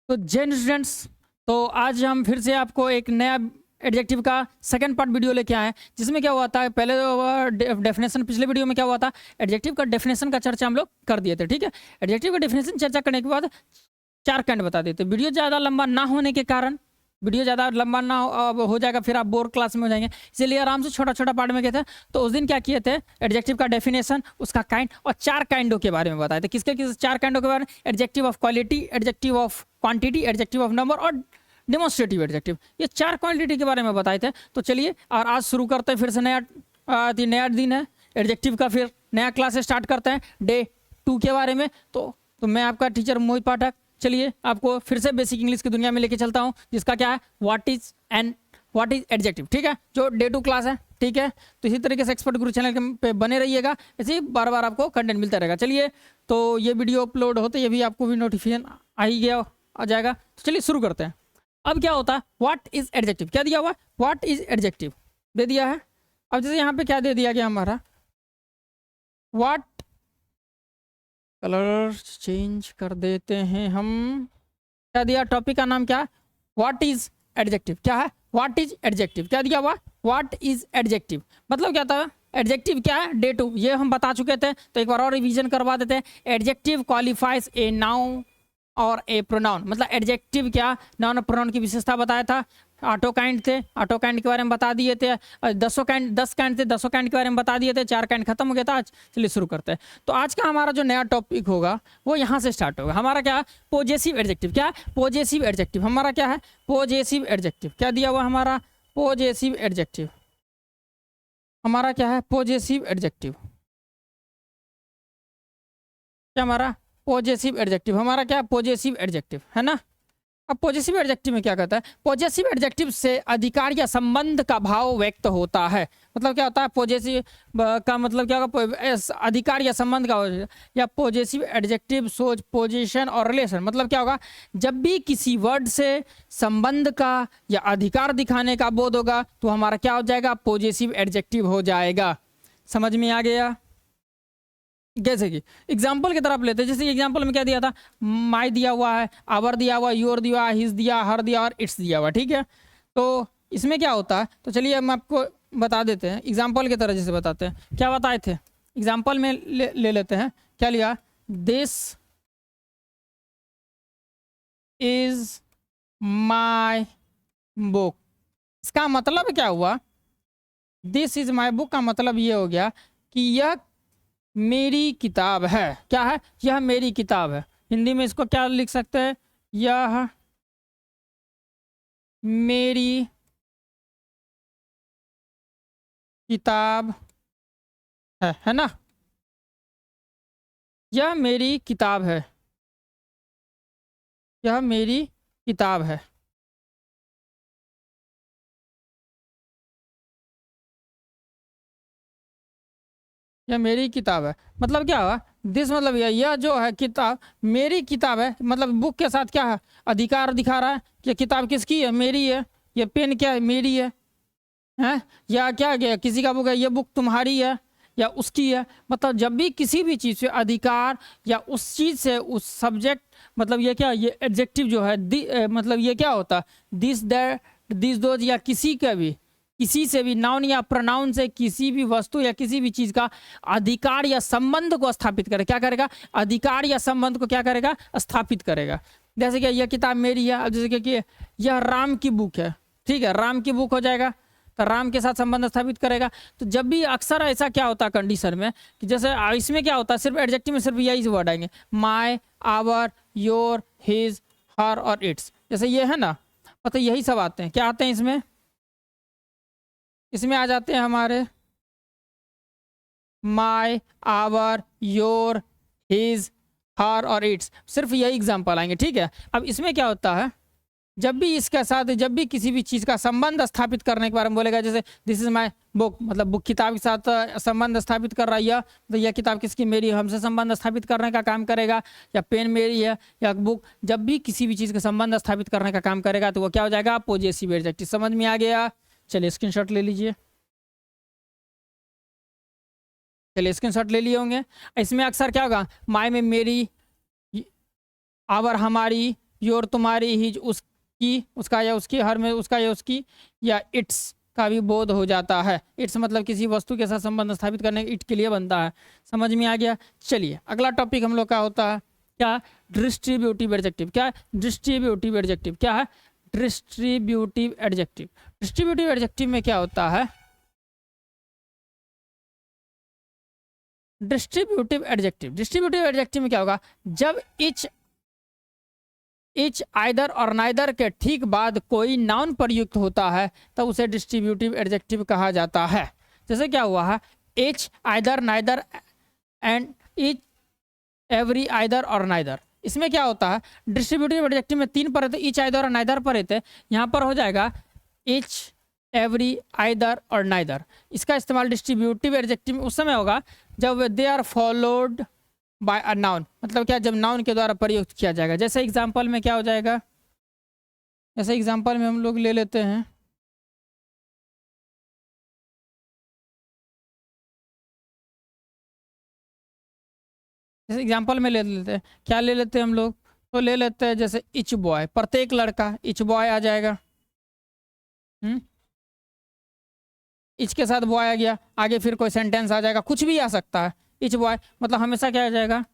तो जय स्टूडेंट्स। तो आज हम फिर से आपको एक नया एडजेक्टिव का सेकंड पार्ट वीडियो लेके आए हैं, जिसमें क्या हुआ था पहले डेफिनेशन, पिछले वीडियो में क्या हुआ था, एडजेक्टिव का डेफिनेशन का चर्चा हम लोग कर दिए थे। ठीक है, एडजेक्टिव का डेफिनेशन चर्चा करने के बाद 4 काइंड बता देते। वीडियो ज़्यादा लंबा ना होने के कारण, वीडियो ज़्यादा लंबा ना हो जाएगा, फिर आप बोर क्लास में हो जाएंगे, इसलिए आराम से छोटा छोटा पार्ट में गए थे। तो उस दिन क्या किए थे, एडजेक्टिव का डेफिनेशन, उसका काइंड और 4 काइंडों के बारे में बताए थे। किसके 4 काइंडों के बारे में? Adjective of quality, adjective of quantity, adjective of number और डेमोन्स्ट्रेटिव एडजेक्टिव। ये 4 क्वांटिटी के बारे में बताए थे। तो चलिए और आज शुरू करते हैं, फिर से नया दिन है एडजेक्टिव का, फिर नया क्लास स्टार्ट करते हैं डे 2 के बारे में। तो मैं आपका टीचर मोहित पाठक, चलिए आपको फिर से बेसिक इंग्लिश की दुनिया में लेके चलता हूँ, जिसका क्या है, व्हाट इज एडजेक्टिव। ठीक है, जो डे 2 क्लास है। ठीक है, तो इसी तरीके से एक्सपर्ट गुरु चैनल के पे बने रहिएगा, ऐसे ही बार बार आपको कंटेंट मिलता रहेगा। चलिए, तो ये वीडियो अपलोड होते ये भी आपको भी नोटिफिकेशन आ जाएगा। तो चलिए शुरू करते हैं। अब क्या होता है, व्हाट इज एडजेक्टिव, क्या दिया हुआ, व्हाट इज एडजेक्टिव दे दिया है। अब जैसे यहाँ पे क्या दे दिया गया हमारा, व्हाट, कलर चेंज कर देते हैं हम, क्या दिया, टॉपिक का नाम क्या है, व्हाट इज एडजेक्टिव। क्या है, व्हाट इज एडजेक्टिव, क्या दिया हुआ, व्हाट इज एडजेक्टिव। मतलब क्या था, एडजेक्टिव क्या है, डे 2 ये हम बता चुके थे, तो एक बार और रिवीजन करवा देते हैं। एडजेक्टिव क्वालिफाइज ए नाउन और ए प्रोनाउन। मतलब एडजेक्टिव क्या, नाउन और प्रोनाउन की विशेषता बताया था। ऑटो काइंड थे, ऑटो काइंड के बारे में बता दिए थे। 10 काइंड थे, 10 काइंड के बारे में बता दिए थे। 4 काइंड खत्म हो गया था आज। चलिए शुरू करते हैं। तो आज का हमारा जो नया टॉपिक होगा वो यहाँ से स्टार्ट होगा। हमारा क्या है, पॉजेसिव एडजेक्टिव। क्या है, पॉजेसिव एडजेक्टिव। हमारा क्या है, पॉजेसिव एडजेक्टिव। क्या दिया हुआ हमारा, पॉजेसिव एडजेक्टिव। हमारा क्या है, पॉजेसिव एडजेक्टिव। क्या हमारा, पॉजेसिव एडजेक्टिव। हमारा क्या, पॉजेसिव एडजेक्टिव है ना। अब पॉजेसिव एडजेक्टिव में क्या कहता है, पॉजेसिव एडजेक्टिव से अधिकार या संबंध का भाव व्यक्त होता है। मतलब क्या होता है, पॉजेसिव का मतलब क्या होगा, अधिकार या संबंध का, या पॉजेसिव एडजेक्टिव सोच पोजीशन और रिलेशन। मतलब क्या होगा, जब भी किसी वर्ड से संबंध का या अधिकार दिखाने का बोध होगा तो हमारा क्या हो जाएगा, पॉजेसिव एडजेक्टिव हो जाएगा। समझ में आ गया। जैसे कि एग्जाम्पल की तरफ लेते हैं, जैसे एग्जाम्पल में क्या दिया था, माई दिया हुआ है, आवर दिया हुआ, योर दिया, हिज दिया, हर दिया और इट्स दिया हुआ। ठीक है, तो इसमें क्या होता है, तो चलिए हम आपको बता देते हैं एग्जाम्पल की तरह। जैसे बताते हैं, क्या बताए थे एग्जाम्पल में ले लेते हैं। क्या लिया, दिस इज माई बुक। इसका मतलब क्या हुआ, दिस इज माई बुक का मतलब ये हो गया कि यह मेरी किताब है। क्या है, यह मेरी किताब है। हिंदी में इसको क्या लिख सकते हैं, यह मेरी किताब है ना, यह मेरी किताब है, यह मेरी किताब है। यह मेरी किताब है, मतलब क्या हुआ, दिस मतलब यह जो है किताब मेरी किताब है। मतलब बुक के साथ क्या है, अधिकार दिखा रहा है कि किताब किसकी है, मेरी है। ये पेन क्या है, मेरी है, हैं, या क्या गया, किसी का बुक है, ये बुक तुम्हारी है या उसकी है। मतलब जब भी किसी भी चीज़ से अधिकार या उस चीज़ से उस सब्जेक्ट, मतलब ये क्या, ये एडजेक्टिव जो है मतलब ये क्या होता है, दिस दैट दिस दोज, या किसी का भी, किसी से भी नाउन या प्रोनाउन से किसी भी वस्तु या किसी भी चीज़ का अधिकार या संबंध को स्थापित करे। क्या करेगा, अधिकार या संबंध को क्या करेगा, स्थापित करेगा। जैसे कि यह किताब मेरी है। अब जैसे कि यह राम की बुक है, ठीक है, राम की बुक हो जाएगा, तो राम के साथ संबंध स्थापित करेगा। तो जब भी अक्सर ऐसा क्या होता है कंडीशन में, कि जैसे इसमें क्या होता है, सिर्फ एडजेक्टिव में सिर्फ यही वर्ड आएंगे, माय, आवर, योर, हिज, हर और इट्स। जैसे ये है ना, मतलब यही सब आते हैं। क्या आते हैं इसमें, इसमें आ जाते हैं हमारे माय, आवर, योर, हिज, हर और इट्स। सिर्फ यही एग्जाम्पल आएंगे। ठीक है, अब इसमें क्या होता है, जब भी इसके साथ, जब भी किसी भी चीज़ का संबंध स्थापित करने के बारे में बोलेगा, जैसे दिस इज माई बुक, मतलब बुक किताब के साथ संबंध स्थापित कर रहा है, तो यह किताब किसकी, मेरी, हमसे संबंध स्थापित करने का काम करेगा। या पेन मेरी है, या बुक, जब भी किसी भी चीज़ का संबंध स्थापित करने का काम करेगा तो वो क्या हो जाएगा, पॉजेसिव एडजेक्टिव। समझ में आ गया। चलिए स्क्रीनशॉट ले लीजिए। चलिए स्क्रीनशॉट ले लिए होंगे। इसमें अक्सर क्या होगा, माई में मेरी, आवर हमारी, योर तुम्हारी, हिज उसकी, उसका या उसकी, हर में उसका या उसकी, या इट्स का भी बोध हो जाता है। इट्स मतलब किसी वस्तु के साथ संबंध स्थापित करने इट के लिए बनता है। समझ में आ गया। चलिए अगला टॉपिक हम लोग का होता है क्या, डिस्ट्रीब्यूटिव एडजेक्टिव। क्या डिस्ट्रीब्यूटिव एडजेक्टिव क्या है, डिस्ट्रीब्यूटिव एडजेक्टिव। डिस्ट्रीब्यूटिव एडजेक्टिव में क्या होता है, डिस्ट्रीब्यूटिव एडजेक्टिव, डिस्ट्रीब्यूटिव एडजेक्टिव में क्या होगा, जब इच आइदर और नाइदर के ठीक बाद कोई नाउन प्रयुक्त होता है तब उसे डिस्ट्रीब्यूटिव एडजेक्टिव कहा जाता है। जैसे क्या हुआ है, etch either neither and each every either और नाइदर। इसमें क्या होता है, डिस्ट्रीब्यूटिव एडजेक्टिव में तीन पर रहते, इच आइदर और नाइदर पर रहते, यहाँ पर हो जाएगा इच एवरी आइदर और नाइदर। इसका इस्तेमाल डिस्ट्रीब्यूटिव एडजेक्टिव में उस समय होगा जब they are followed by a noun, मतलब क्या, जब नाउन के द्वारा प्रयुक्त किया जाएगा। जैसे एग्जांपल में क्या हो जाएगा, जैसे एग्जांपल में हम लोग ले लेते हैं, जैसे एग्जांपल में ले लेते हैं, क्या ले लेते हैं हम लोग, तो ले लेते हैं जैसे इच बॉय, प्रत्येक लड़का, इच बॉय आ जाएगा। इच के साथ बॉय आ गया, आगे फिर कोई सेंटेंस आ जाएगा, कुछ भी आ सकता है। इच बॉय मतलब हमेशा क्या आ जाएगा,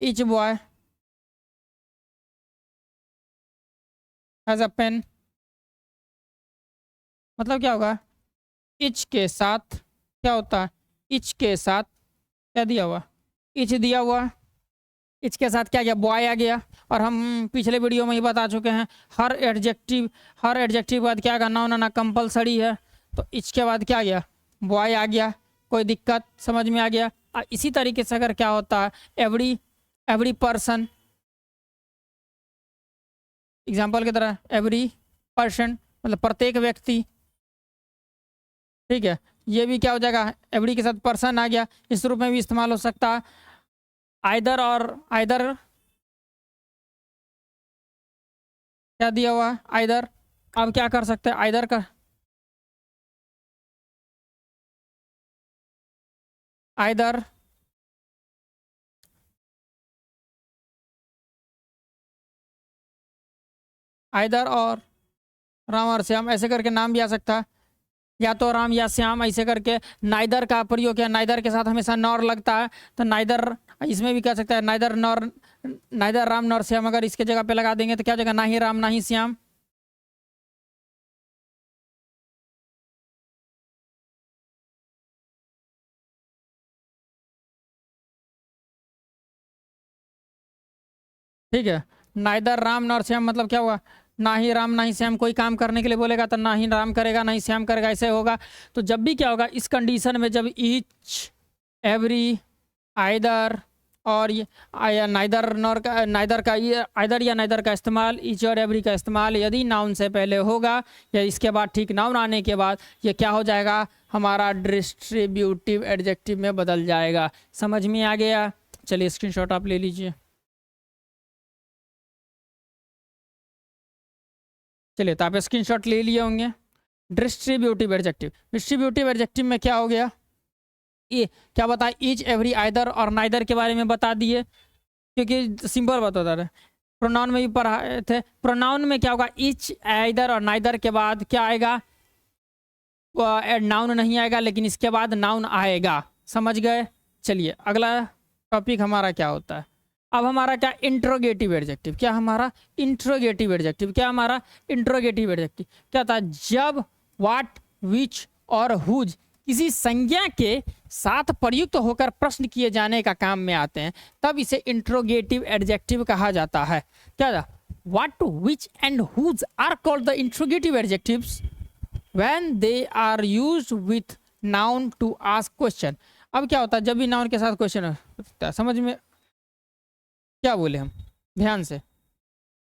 each boy has a pen, मतलब क्या होगा, इच के साथ क्या होता है, इच के साथ क्या दिया हुआ, इच दिया हुआ, इच के साथ क्या गया, बॉय आ गया। और हम पिछले वीडियो में ही बता चुके हैं हर एडजेक्टिव बाद क्या आएगा, नाउन आना कंपलसरी है। तो इच के बाद क्या गया, बॉय आ गया, कोई दिक्कत, समझ में आ गया। इसी तरीके से अगर क्या होता है, एवरी पर्सन, एग्जाम्पल की तरह एवरी पर्सन मतलब प्रत्येक व्यक्ति, ठीक है, ये भी क्या हो जाएगा, एवरी के साथ पर्सन आ गया, इस रूप में भी इस्तेमाल हो सकता है। आइदर और आइदर क्या दिया हुआ है, आइदर, अब क्या कर सकते हैं, आइदर का आइदर आइदर और राम और श्याम ऐसे करके नाम भी आ सकता है, या तो राम या श्याम ऐसे करके। नाइदर का प्रयोग किया, नाइदर के साथ हमेशा नॉर लगता है, तो नाइदर इसमें भी कह सकता है, neither nor, neither Ram nor Shyam, अगर इसके जगह पे लगा देंगे तो क्या हो जाएगा, ना ही राम ना ही श्याम। ठीक है, नाइदर राम नॉर श्याम मतलब क्या हुआ, ना ही राम ना ही श्याम, कोई काम करने के लिए बोलेगा तो ना ही राम करेगा ना ही श्याम करेगा, ऐसे होगा। तो जब भी क्या होगा, इस कंडीशन में जब ईच एवरी आइदर और या नाइदर नॉर का, नाइदर का ये आइदर या नाइदर का इस्तेमाल, ईच और एवरी का इस्तेमाल यदि नाउन से पहले होगा या इसके बाद ठीक नाउन आने के बाद, ये क्या हो जाएगा, हमारा डिस्ट्रीब्यूटिव एडजेक्टिव में बदल जाएगा। समझ में आ गया। चलिए स्क्रीनशॉट आप ले लीजिए। चलिए तो आप स्क्रीनशॉट ले लिए होंगे। डिस्ट्रीब्यूटिव एडजेक्टिव, डिस्ट्रीब्यूटिव एडजेक्टिव में क्या हो गया, ये क्या बता, ईच एवरी आइदर और नाइदर के बारे में बता दिए, क्योंकि सिंपल बता रहे। प्रोनाउन में भी पढ़ाए थे, प्रोनाउन में क्या होगा, ईच आइदर और नाइदर के बाद क्या आएगा, नाउन नहीं आएगा, लेकिन इसके बाद नाउन आएगा। समझ गए। चलिए अगला टॉपिक हमारा क्या होता है, अब हमारा क्या, इंट्रोगेटिव एडजेक्टिव। क्या हमारा इंट्रोगेटिव एडजेक्टिव, क्या हमारा इंट्रोगेटिव एडजेक्टिव क्या था, जब व्हाट विच और हुज किसी संज्ञा के साथ प्रयुक्त होकर प्रश्न किए जाने का काम में आते हैं तब इसे इंट्रोगेटिव एडजेक्टिव कहा जाता है। क्या था, what which and whose are called the interrogative adjectives when they are used with noun to ask question. अब क्या होता है, जब भी नाउन के साथ क्वेश्चन होता है, समझ में क्या बोले हम, ध्यान से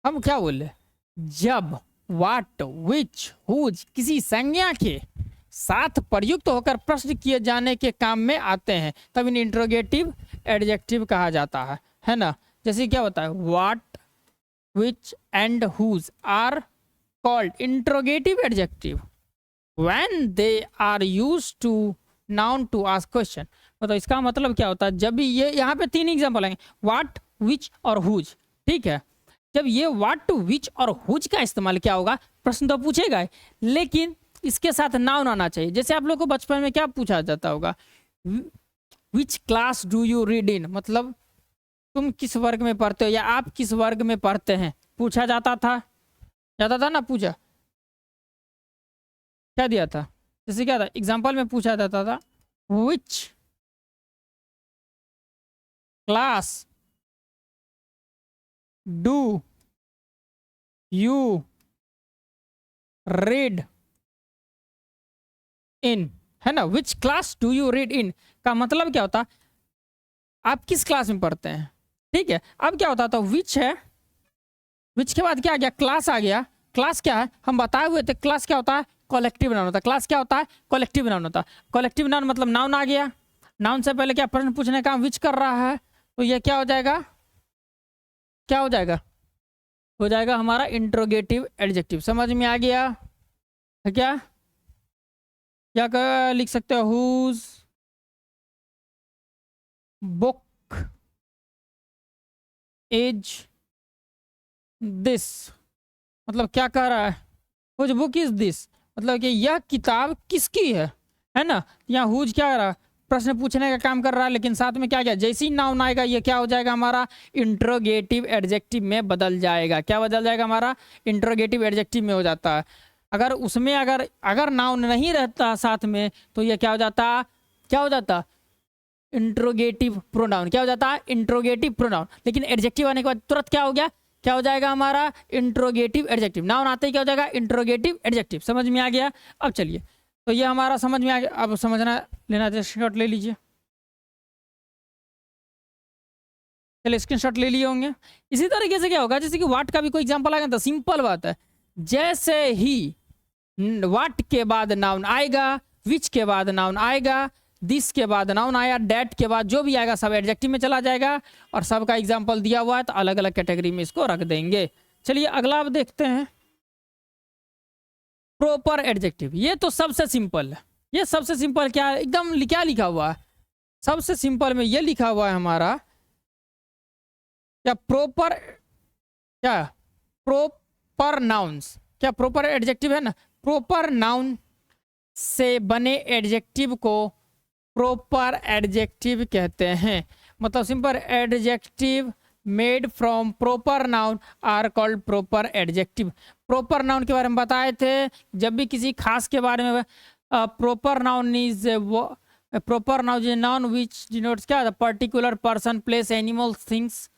हम क्या बोले, जब व्हाट विच हुज किसी संज्ञा के साथ प्रयुक्त होकर प्रश्न किए जाने के काम में आते हैं तब इन्हें इंट्रोगेटिव एडजेक्टिव कहा जाता है ना। जैसे क्या होता है, what which and whose are called interrogative adjective when they are used to noun to ask question. मतलब इसका मतलब क्या होता है, जब भी ये यहाँ पे तीन एग्जांपल आएंगे, व्हाट विच और हुज। ठीक है, जब ये व्हाट, विच और हुज का इस्तेमाल क्या होगा, प्रश्न तो पूछेगा ही, लेकिन इसके साथ नाउन आना चाहिए। जैसे आप लोग को बचपन में क्या पूछा जाता होगा, which class do you read in, मतलब तुम किस वर्ग में पढ़ते हो या आप किस वर्ग में पढ़ते हैं, पूछा जाता था ना, पूछा क्या दिया था, जैसे क्या था एग्जाम्पल में पूछा जाता था, which class do you read in, है ना। Which class do you read in का मतलब क्या होता, आप किस क्लास में पढ़ते हैं। ठीक है, अब क्या होता था, विच है, विच के बाद क्या आ गया, क्लास आ गया। क्लास क्या है, हम बताए हुए थे, क्लास क्या होता है, कलेक्टिव नाउन होता है। क्लास क्या होता है, कलेक्टिव नाउन होता है। कलेक्टिव नाउन मतलब नाउन आ गया, नाउन से पहले क्या प्रश्न पूछने का विच कर रहा है, तो ये क्या हो जाएगा, क्या हो जाएगा हमारा इंट्रोगेटिव एडजेक्टिव। समझ में आ गया है क्या, लिख सकते हो, हुज बुक इज दिस, मतलब क्या कह रहा है, हुज बुक इज दिस, मतलब कि यह किताब किसकी है ना। यहाँ हुज क्या कर रहा है, प्रश्न पूछने का काम कर रहा है, लेकिन साथ में क्या, जैसे ही नाउन आएगा ये क्या हो जाएगा हमारा इंट्रोगेटिव एडजेक्टिव में बदल जाएगा। क्या बदल जाएगा हमारा, इंट्रोगेटिव एडजेक्टिव में हो जाता है। अगर उसमें अगर अगर नाउन नहीं रहता साथ में तो ये क्या हो जाता, क्या हो जाता, इंट्रोगेटिव प्रोनाउन। क्या हो जाता है, इंट्रोगेटिव प्रोनाउन। लेकिन एडजेक्टिव आने के बाद तुरंत क्या हो गया, क्या हो जाएगा हमारा इंट्रोगेटिव एडजेक्टिव। नाउन आते ही क्या हो जाएगा, इंट्रोगेटिव एडजेक्टिव। समझ में आ गया। अब चलिए, तो ये हमारा समझ में आ गया। अब समझना लेना स्क्रीनशॉट ले लीजिए, चलिए स्क्रीनशॉट ले लिए होंगे। इसी तरीके से क्या होगा, जैसे कि वाट का भी कोई एग्जांपल आएगा तो सिंपल बात है, जैसे ही वाट के बाद नाउन आएगा, विच के बाद नाउन आएगा, दिस के बाद नाउन आया, डेट के बाद जो भी आएगा सब एडजेक्टिव में चला जाएगा। और सबका एग्जांपल दिया हुआ है तो अलग अलग कैटेगरी में इसको रख देंगे। चलिए अगला अब देखते हैं, प्रॉपर एडजेक्टिव। ये तो सबसे सिंपल है, ये सबसे सिंपल क्या है, एकदम क्या लिखा हुआ है, सबसे सिंपल में ये लिखा हुआ है हमारा क्या, प्रॉपर, क्या प्रॉपर नाउन्स, क्या प्रॉपर एडजेक्टिव है ना, प्रॉपर नाउन से बने एडजेक्टिव को प्रॉपर एडजेक्टिव कहते हैं। मतलब simple, adjective made from proper noun are called proper adjective. Proper noun के बारे में बताए थे, जब भी किसी खास के बारे में, proper noun is proper noun is noun which denotes क्या, particular person place animal things.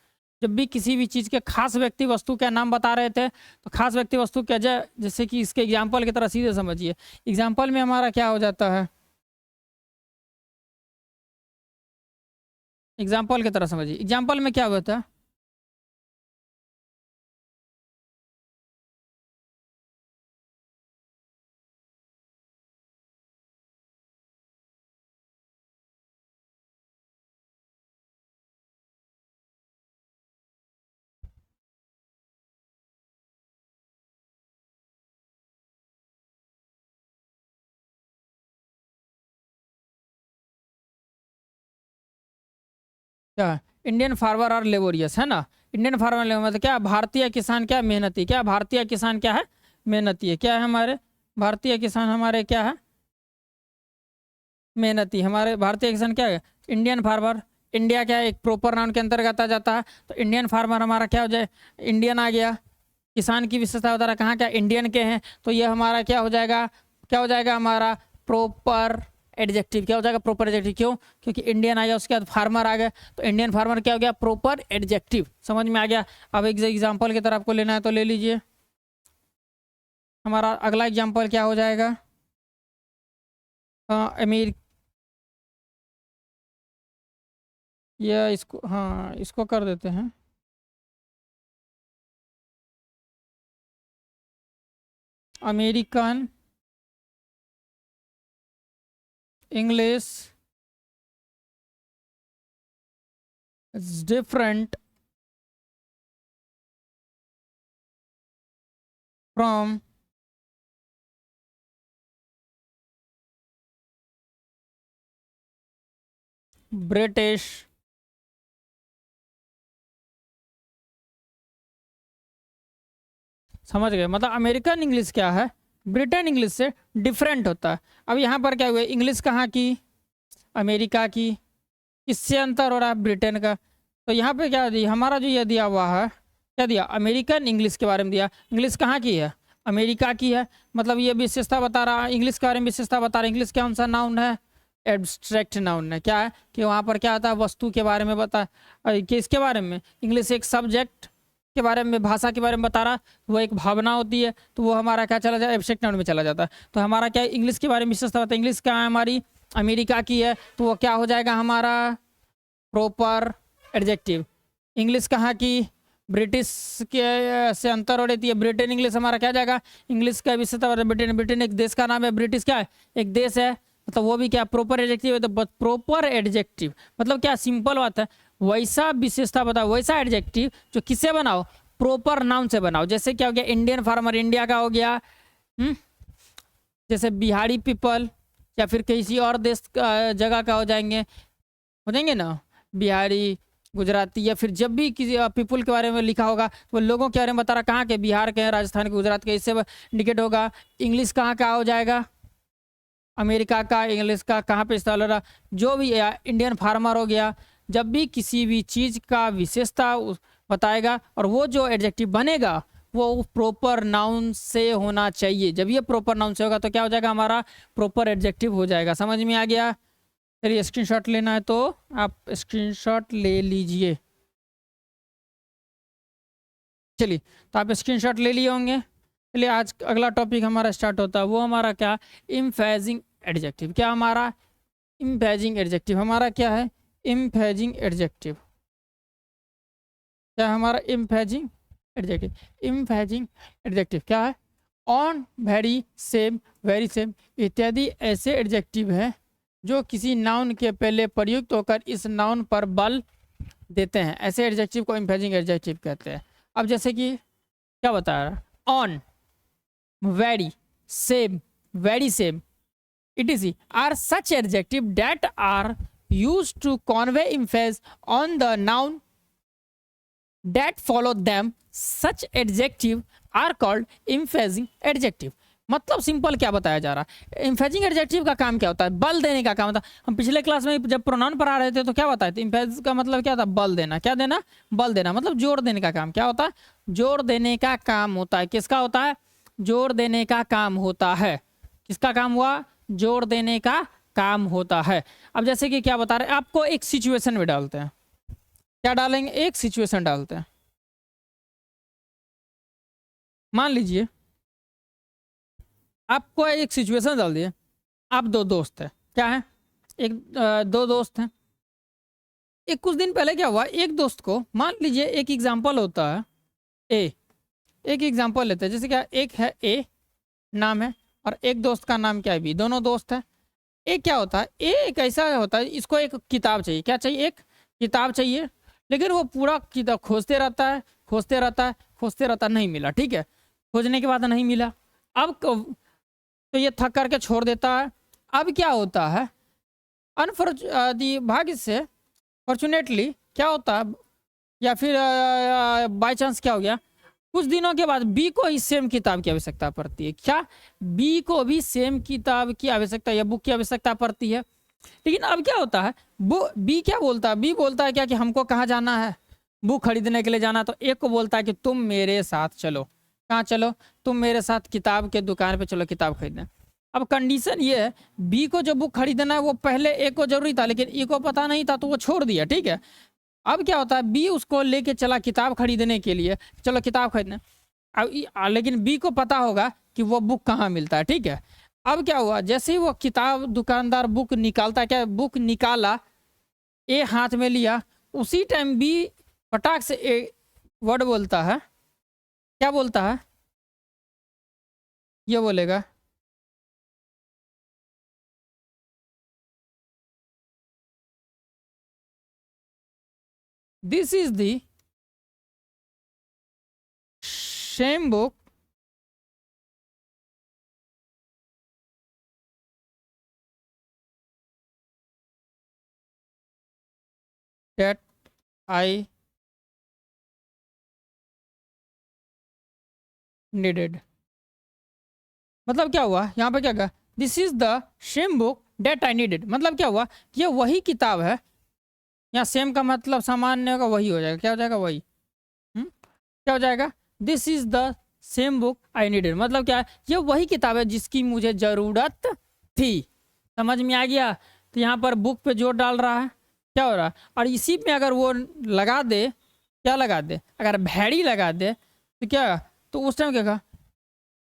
जब भी किसी भी चीज़ के खास व्यक्ति वस्तु का नाम बता रहे थे तो खास व्यक्ति वस्तु क्या, जैसे कि इसके एग्जाम्पल की तरह सीधे समझिए। एग्जाम्पल में हमारा क्या हो जाता है, एग्जाम्पल की तरह समझिए, एग्जाम्पल में क्या होता है, क्या इंडियन फार्मर आर लेबोरियस, है ना। इंडियन फार्मर लेबर मतलब क्या, भारतीय किसान क्या मेहनती, क्या भारतीय किसान क्या है मेहनती है, क्या है हमारे भारतीय किसान हमारे क्या है मेहनती। हमारे भारतीय किसान क्या है, इंडियन फार्मर। इंडिया क्या है, एक प्रॉपर नाउन के अंतर्गत आ जाता है, तो इंडियन फार्मर हमारा क्या हो जाए, इंडियन आ गया। किसान की विशेषता होता है कहाँ क्या, इंडियन के हैं, तो ये हमारा क्या हो जाएगा, क्या हो जाएगा हमारा प्रॉपर एडजेक्टिव। क्या हो जाएगा प्रॉपर एडजेक्टिव, क्यों, क्योंकि इंडियन आ गया, उसके बाद फार्मर आ गया, तो इंडियन फार्मर क्या हो गया, प्रॉपर एडजेक्टिव। समझ में आ गया। अब एक एग्जाम्पल की तरह आपको लेना है तो ले लीजिए। हमारा अगला एग्जाम्पल क्या हो जाएगा, अमीर, या इसको, हाँ इसको कर देते हैं, American English is different from British समझ गए? मतलब अमेरिकन इंग्लिश क्या है, ब्रिटेन इंग्लिश से डिफरेंट होता है। अब यहाँ पर क्या हुआ, इंग्लिश कहाँ की, अमेरिका की, किससे अंतर हो रहा है, ब्रिटेन का। तो यहाँ पे क्या दिया हमारा, जो ये दिया हुआ है, क्या दिया, अमेरिकन इंग्लिश के बारे में दिया। इंग्लिश कहाँ की है, अमेरिका की है। मतलब ये विशेषता बता रहा है, इंग्लिश के बारे में विशेषता बता रहा है। इंग्लिश कौन सा नाउन है, एब्स्ट्रैक्ट नाउन है। क्या है कि वहाँ पर क्या होता है, वस्तु के बारे में बता, किसके बारे में, इंग्लिश एक सब्जेक्ट के बारे में, भाषा के बारे में बता रहा, वो एक भावना होती है, तो वो हमारा क्या चला जाए, एब्स्ट्रैक्ट नाउन में चला जाता है। तो हमारा क्या, इंग्लिश के बारे में विशेषता बता, इंग्लिश क्या है हमारी, अमेरिका की है, तो वो क्या हो जाएगा हमारा प्रॉपर एडजेक्टिव। इंग्लिश कहाँ की, ब्रिटिश के से अंतर हो रही है, ब्रिटेन इंग्लिश हमारा क्या जाएगा, इंग्लिश का विशेषता ब्रिटेन, ब्रिटेन एक देश का नाम है, ब्रिटिश क्या है, एक देश है, मतलब वो भी क्या प्रॉपर एडजेक्टिव है। तो प्रॉपर एडजेक्टिव मतलब क्या, सिंपल बात है, वैसा विशेषता बताओ, वैसा एडजेक्टिव जो किससे बनाओ, प्रॉपर नाउन से बनाओ। जैसे क्या हो गया, इंडियन फार्मर इंडिया का हो गया, जैसे बिहारी पीपल, या फिर किसी और देश जगह का हो जाएंगे ना, बिहारी, गुजराती, या फिर जब भी किसी पीपल के बारे में लिखा होगा वो लोगों के बारे में बता रहा, कहाँ के, बिहार के, राजस्थान के, गुजरात के, इससे इंडिकेट होगा। इंग्लिश कहाँ का हो जाएगा, अमेरिका का, इंग्लिश का कहाँ पे इस्तेमाल हो रहा, जो भी इंडियन फार्मर हो गया। जब भी किसी भी चीज़ का विशेषता बताएगा, और वो जो एडजेक्टिव बनेगा वो प्रॉपर नाउन से होना चाहिए। जब ये प्रॉपर नाउन से होगा तो क्या हो जाएगा, हमारा प्रॉपर एडजेक्टिव हो जाएगा। समझ में आ गया? चलिए स्क्रीनशॉट लेना है तो आप स्क्रीनशॉट ले लीजिए। चलिए, तो आप स्क्रीनशॉट ले लिए होंगे। चलिए, आज अगला टॉपिक हमारा स्टार्ट होता है, वो हमारा क्या, इम्फेजिंग एडजेक्टिव। क्या हमारा, इम्फेजिंग एडजेक्टिव हमारा क्या है, इम्फेजिंग एडजेक्टिव। क्या हमारा इम्फेजिंग एडजेक्टिव, इम्फेजिंग एडजेक्टिव क्या है, on, very, same, very same इत्यादि ऐसे एडजेक्टिव हैं जो किसी नाउन के पहले प्रयुक्त होकर इस नाउन पर बल देते हैं। ऐसे एडजेक्टिव को इम्फेजिंग एडजेक्टिव कहते हैं। अब जैसे कि क्या बता रहा, on, very, same, very same, etc are such adjectives that are used to convey emphasis on the noun that follow them. Such adjectives are called emphasizing adjective। मतलब सिंपल क्या बताया जा रहा है, इम्फेजिंग एडजेक्टिव का काम क्या होता है, बल देने का काम होता है। हम पिछले क्लास में जब प्रोनाउन पढ़ा रहे थे तो क्या बताए थे, इम्फेज का मतलब क्या था, बल देना। क्या देना, बल देना, मतलब जोर देने का काम। क्या होता है, जोर देने का काम होता है। किसका होता है, जोर देने का काम होता है। किसका काम हुआ, जोर देने का काम होता है। अब जैसे कि क्या बता रहे हैं, आपको एक सिचुएशन में डालते हैं। क्या डालेंगे, एक सिचुएशन डालते हैं। मान लीजिए आपको एक सिचुएशन डाल दिए, आप दो दोस्त हैं। क्या है, एक दो दोस्त हैं। एक कुछ दिन पहले क्या हुआ, एक दोस्त को, मान लीजिए एक एग्जांपल होता है ए, एक एग्जांपल लेते हैं। जैसे क्या, एक है ए नाम है, और एक दोस्त का नाम क्या है बी, दोनों दोस्त हैं। एक क्या होता है, एक ऐसा होता है, इसको एक किताब चाहिए। क्या चाहिए, एक किताब चाहिए। लेकिन वो पूरा किताब खोजते रहता है, खोजते रहता है, खोजते रहता है, नहीं मिला। ठीक है, खोजने के बाद नहीं मिला। अब तो ये थक करके छोड़ देता है। अब क्या होता है, भाग्य से, फॉर्चुनेटली क्या होता है, या फिर बाय चांस क्या हो गया, कुछ दिनों के बाद बी को ही सेम किताब की आवश्यकता पड़ती है। क्या, बी को भी सेम किताब की आवश्यकता या बुक की आवश्यकता पड़ती है। लेकिन अब क्या होता है, वो बी क्या बोलता है, बी बोलता है क्या कि हमको कहाँ जाना है, बुक खरीदने के लिए जाना। तो एक को बोलता है कि तुम मेरे साथ चलो। कहाँ चलो, तुम मेरे साथ किताब के दुकान पे चलो किताब खरीदने। अब कंडीशन ये है, बी को जो बुक खरीदना है वो पहले ए को जरूरी था, लेकिन ए को पता नहीं था तो वो छोड़ दिया। ठीक है, अब क्या होता है, बी उसको लेके चला किताब खरीदने के लिए, चलो किताब खरीदने। अब लेकिन बी को पता होगा कि वो बुक कहाँ मिलता है। ठीक है, अब क्या हुआ, जैसे ही वो किताब दुकानदार बुक निकालता है, क्या बुक निकाला, ए हाथ में लिया, उसी टाइम बी फटाक से ए वर्ड बोलता है। क्या बोलता है, ये बोलेगा, this is the same book that I needed. मतलब क्या हुआ यहाँ पे, क्या कहा, this is the same book that I needed. मतलब क्या हुआ, ये वही किताब है। यहाँ सेम का मतलब सामान्य होगा, वही हो जाएगा, क्या हो जाएगा, वही। क्या हो जाएगा, this is the same book I needed. मतलब क्या है, ये वही किताब है जिसकी मुझे जरूरत थी। समझ में आ गया। तो यहाँ पर बुक पे जोर डाल रहा है, क्या हो रहा है, और इसी में अगर वो लगा दे, क्या लगा दे, अगर भेड़ी लगा दे तो क्या, तो उस टाइम क्या कहा,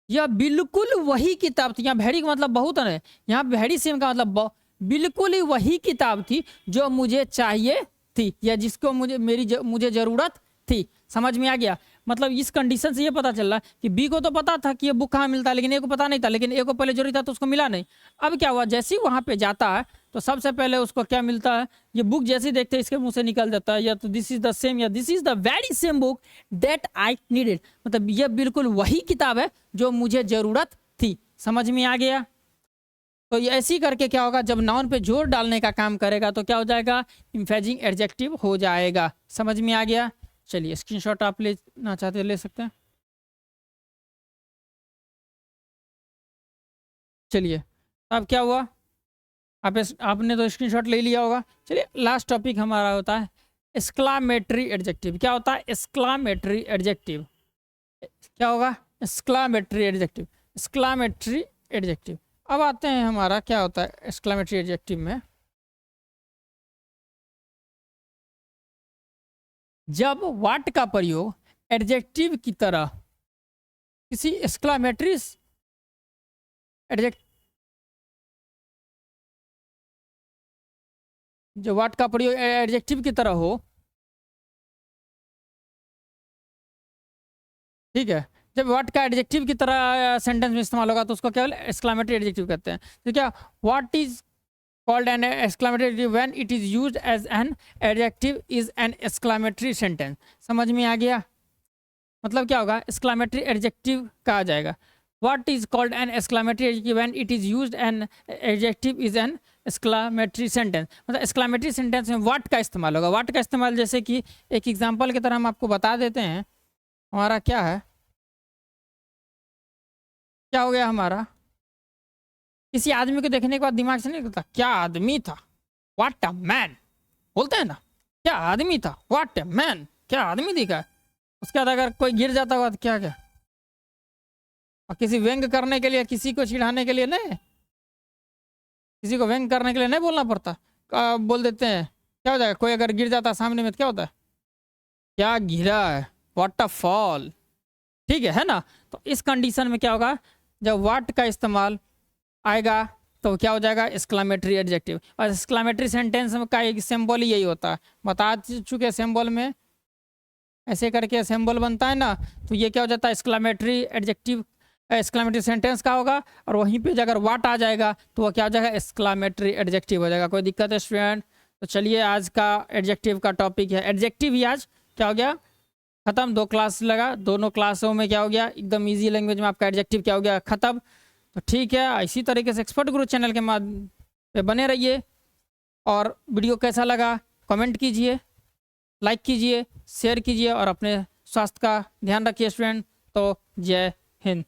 यह बिल्कुल वही किताब थी। यहाँ भेड़ी का मतलब बहुत है, यहाँ भेड़ी सेम का मतलब बिल्कुल ही वही किताब थी जो मुझे चाहिए थी, या जिसको मुझे जरूरत थी। समझ में आ गया। मतलब इस कंडीशन से ये पता चल रहा कि बी को तो पता था कि ये बुक कहाँ मिलता है, लेकिन ए को पता नहीं था, लेकिन ए को पहले जरूरी था तो उसको मिला नहीं। अब क्या हुआ, जैसे ही वहां पे जाता है तो सबसे पहले उसको क्या मिलता है, ये बुक जैसे ही देखते हैं इसके मुंह से निकल जाता है, या तो दिस इज द सेम, या this is the very same book that I needed. मतलब ये बिल्कुल वही किताब है जो मुझे जरूरत थी। समझ में आ गया। तो ये ऐसी करके क्या होगा, जब नाउन पे जोर डालने का काम करेगा तो क्या हो जाएगा, इम्फेजिंग एडजेक्टिव हो जाएगा। समझ में आ गया। चलिए स्क्रीनशॉट आप लेना चाहते ले सकते हैं। चलिए अब क्या हुआ, आपने तो स्क्रीनशॉट ले लिया होगा। चलिए लास्ट टॉपिक हमारा होता है एक्सक्लामेटरी एडजेक्टिव। क्या होता है एक्सक्लामेटरी एडजेक्टिव, क्या होगा, एक्सक्लामेटरी एडजेक्टिव, एक्सक्लामेटरी एडजेक्टिव। अब आते हैं हमारा क्या होता है एक्सक्लामेटरी एडजेक्टिव में, जब व्हाट का प्रयोग एडजेक्टिव की तरह किसी एक्सक्लामेटरी एडजेक्टिव, जो व्हाट का प्रयोग एडजेक्टिव की तरह हो, ठीक है, जब व्हाट का एडजेक्टिव की तरह सेंटेंस में इस्तेमाल होगा तो उसको केवल एक्सक्लामेटरी एडजेक्टिव कहते हैं। तो क्या, what is called an exclamatory when it is used as an adjective is an exclamatory sentence। समझ में आ गया। मतलब क्या होगा, exclamatory adjective कहा जाएगा। what is called an exclamatory adjective when it is used an adjective is an exclamatory sentence। मतलब exclamatory sentence में what का इस्तेमाल होगा। what का इस्तेमाल जैसे कि एक एग्जांपल की तरह हम आपको बता देते हैं। हमारा क्या है, क्या हो गया हमारा, किसी आदमी को देखने के बाद दिमाग से नहीं निकलता क्या आदमी था, व्हाट अ मैन, बोलते हैं ना, क्या आदमी था, व्हाट अ मैन, क्या आदमी दिखा। उसके बाद अगर कोई गिर जाता हुआ तो क्या क्या, और किसी व्यंग करने के लिए, किसी को चिढ़ाने के लिए नहीं, किसी को व्यंग करने के लिए नहीं बोलना पड़ता, बोल देते हैं, क्या हो जाएगा, कोई अगर गिर जाता सामने में तो क्या होता है, क्या गिरा है, व्हाट अ फॉल। ठीक है ना। तो इस कंडीशन में क्या होगा, जब व्हाट का इस्तेमाल आएगा तो क्या हो जाएगा एक्सक्लामेटरी एडजेक्टिव। और एक्सक्लामेटरी सेंटेंस का एक सिंबल ही यही होता है, बता चुके सिंबल में ऐसे करके सिंबल बनता है ना, तो ये क्या हो जाता है एक्सक्लामेटरी एडजेक्टिव, एक्सक्लामेटरी सेंटेंस का होगा। और वहीं पे अगर व्हाट आ जाएगा तो वो क्या हो जाएगा एक्सक्लामेटरी एडजेक्टिव हो जाएगा। कोई दिक्कत है स्टूडेंट। तो चलिए आज का एडजेक्टिव का टॉपिक है एडजेक्टिव ही आज क्या हो गया खत्म। 2 क्लास लगा, दोनों क्लासों में क्या हो गया एकदम ईजी लैंग्वेज में आपका एडजेक्टिव क्या हो गया खत्म। तो ठीक है, इसी तरीके से एक्सपर्ट गुरु चैनल के माध्यम पे बने रहिए। और वीडियो कैसा लगा कमेंट कीजिए, लाइक कीजिए, शेयर कीजिए और अपने स्वास्थ्य का ध्यान रखिए स्टूडेंट। तो जय हिंद।